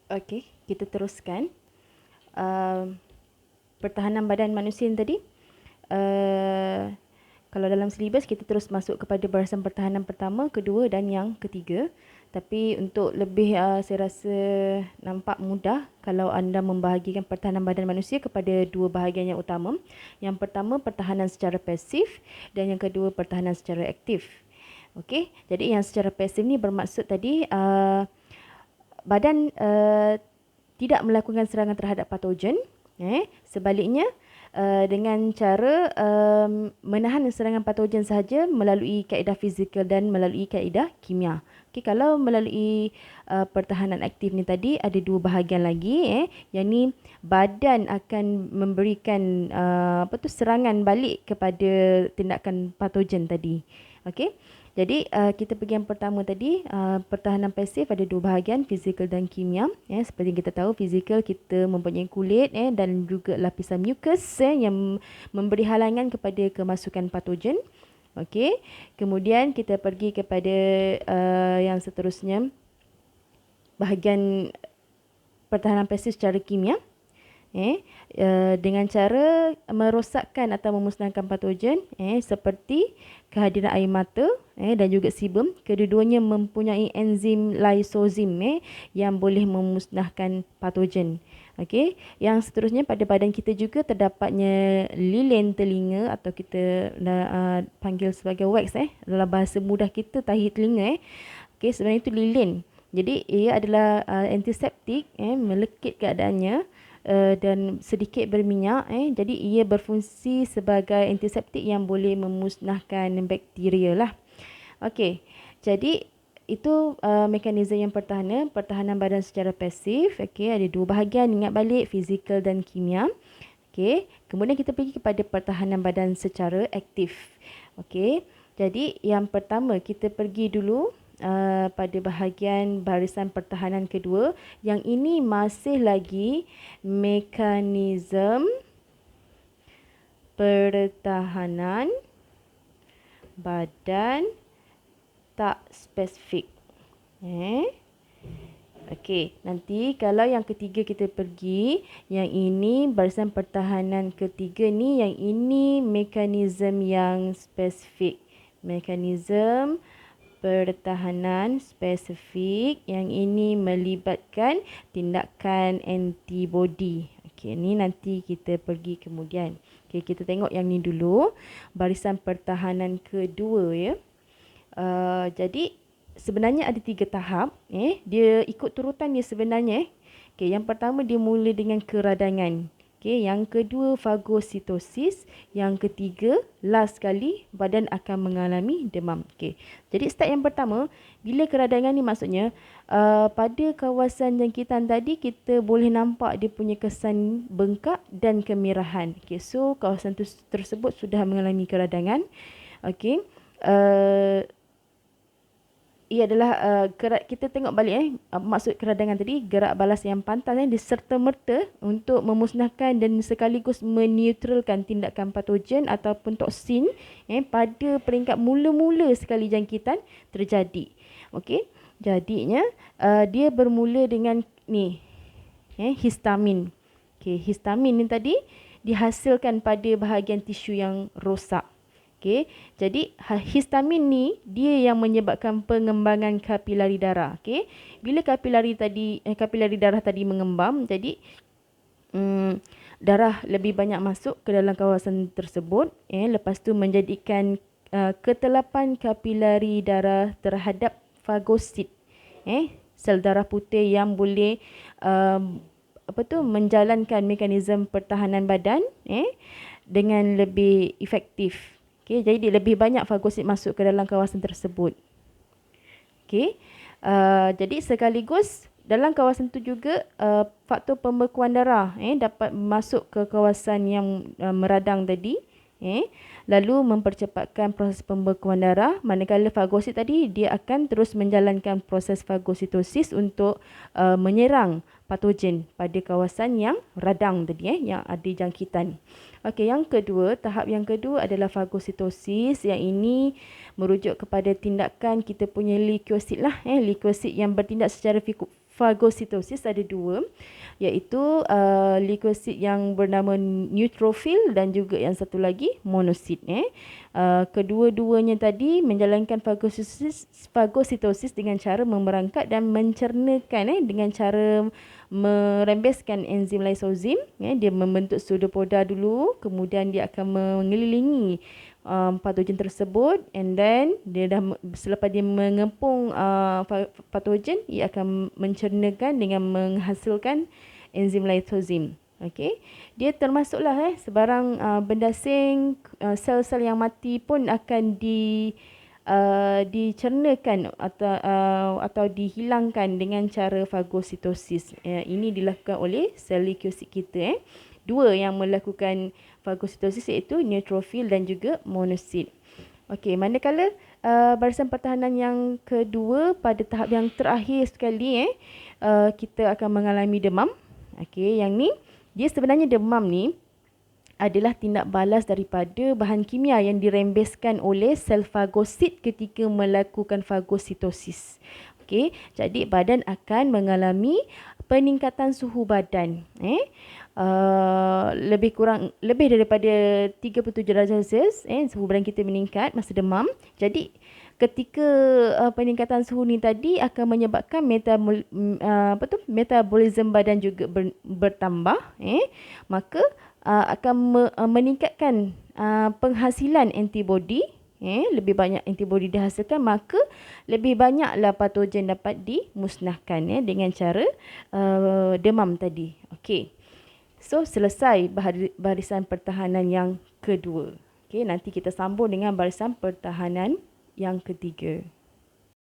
Okey, kita teruskan. Um, Pertahanan badan manusia yang tadi. Uh, Kalau dalam silibus kita terus masuk kepada barisan pertahanan pertama, kedua dan yang ketiga. Tapi untuk lebih saya rasa nampak mudah kalau anda membahagikan pertahanan badan manusia kepada dua bahagian yang utama. Yang pertama pertahanan secara pasif dan yang kedua pertahanan secara aktif. Okey, jadi yang secara pasif ni bermaksud tadi badan tidak melakukan serangan terhadap patogen. Sebaliknya, dengan cara menahan serangan patogen sahaja melalui kaedah fizikal dan melalui kaedah kimia. Okay, kalau melalui pertahanan aktif ni tadi ada dua bahagian lagi, yang ni badan akan memberikan serangan balik kepada tindakan patogen tadi. Okey. Jadi kita pergi yang pertama tadi, pertahanan pasif ada dua bahagian, fizikal dan kimia. Seperti kita tahu, fizikal kita mempunyai kulit dan juga lapisan mucus yang memberi halangan kepada kemasukan patogen. Okey. Kemudian kita pergi kepada yang seterusnya, bahagian pertahanan pasif secara kimia. Dengan cara merosakkan atau memusnahkan patogen seperti kehadiran air mata dan juga sebum. Kedua-duanya mempunyai enzim lysozyme yang boleh memusnahkan patogen. Okey, yang seterusnya pada badan kita juga terdapatnya lilin telinga atau kita panggil sebagai wax dalam bahasa mudah kita, tahi telinga. Okey, sebenarnya itu lilin. Jadi ia adalah antiseptik, melekit keadaannya dan sedikit berminyak. Jadi ia berfungsi sebagai antiseptik yang boleh memusnahkan bakteria lah. Okey, jadi itu mekanisme yang pertahanan badan secara pasif. Okey, ada dua bahagian, ingat balik, fizikal dan kimia. Okey, kemudian kita pergi kepada pertahanan badan secara aktif. Okey, jadi yang pertama kita pergi dulu pada bahagian barisan pertahanan kedua. Yang ini masih lagi mekanisme pertahanan badan tak spesifik. Okey, nanti kalau yang ketiga kita pergi, yang ini barisan pertahanan ketiga ni, yang ini mekanisme yang spesifik. Mekanisme pertahanan spesifik yang ini melibatkan tindakan antibodi. Okey, ni nanti kita pergi kemudian. Okey, kita tengok yang ni dulu, barisan pertahanan kedua ya. Jadi sebenarnya ada 3 tahap. Dia ikut turutan dia sebenarnya. Okey, yang pertama dia mula dengan keradangan. Okey, yang kedua fagositosis, yang ketiga last sekali badan akan mengalami demam. Okey. Jadi start yang pertama, bila keradangan ni maksudnya pada kawasan jangkitan tadi kita boleh nampak dia punya kesan bengkak dan kemerahan. Okey, so kawasan tersebut sudah mengalami keradangan. Okey. Ia adalah kita tengok balik maksud keradangan tadi, gerak balas yang pantas diserta-merta untuk memusnahkan dan sekaligus meneutralkan tindakan patogen ataupun toksin pada peringkat mula-mula sekali jangkitan terjadi. Okey, jadinya dia bermula dengan ni histamin. Okey, histamin ni tadi dihasilkan pada bahagian tisu yang rosak. Okey, jadi histamin ni dia yang menyebabkan pengembangan kapilari darah. Okey, bila kapilari darah tadi mengembang, jadi darah lebih banyak masuk ke dalam kawasan tersebut. Lepas tu menjadikan ketelapan kapilari darah terhadap fagosit. Sel darah putih yang boleh menjalankan mekanisme pertahanan badan dengan lebih efektif. Okay, jadi lebih banyak fagosit masuk ke dalam kawasan tersebut. Okay. Jadi sekaligus dalam kawasan itu juga faktor pembekuan darah dapat masuk ke kawasan yang meradang tadi. Lalu mempercepatkan proses pembekuan darah, manakala fagosit tadi dia akan terus menjalankan proses fagositosis untuk menyerang patogen pada kawasan yang radang tadi yang ada jangkitan. Okey, yang kedua, tahap yang kedua adalah fagositosis. Yang ini merujuk kepada tindakan kita punya leukosit lah, leukosit yang bertindak secara fagositosis ada dua, iaitu leukosit yang bernama neutrophil dan juga yang satu lagi monosit. Kedua-duanya tadi menjalankan fagositosis dengan cara memerangkap dan mencernakan dengan cara merembeskan enzim lysozyme. Dia membentuk pseudopoda dulu, kemudian dia akan mengelilingi patogen tersebut, and then selepas dia mengepung patogen, ia akan mencernakan dengan menghasilkan enzim lysozyme. Okey, dia termasuklah sebarang benda asing, sel-sel yang mati pun akan dicernakan atau dihilangkan dengan cara fagositosis. Ini dilakukan oleh sel leukosit kita. Dua yang melakukan fagositosis iaitu neutrophil dan juga monosit. Okey, manakala barisan pertahanan yang kedua, pada tahap yang terakhir sekali kita akan mengalami demam. Okey, yang ni dia sebenarnya demam ni adalah tindak balas daripada bahan kimia yang dirembeskan oleh sel fagosit ketika melakukan fagositosis. Okey, jadi badan akan mengalami peningkatan suhu badan. Lebih daripada 37 darjah Celsius, suhu badan kita meningkat masa demam. Jadi ketika peningkatan suhu ni tadi akan menyebabkan metabolisme badan juga bertambah, maka akan meningkatkan penghasilan antibodi. Lebih banyak antibodi dihasilkan, maka lebih banyaklah patogen dapat dimusnahkan dengan cara demam tadi. Okey. So, selesai barisan pertahanan yang kedua. Okey, nanti kita sambung dengan barisan pertahanan yang ketiga.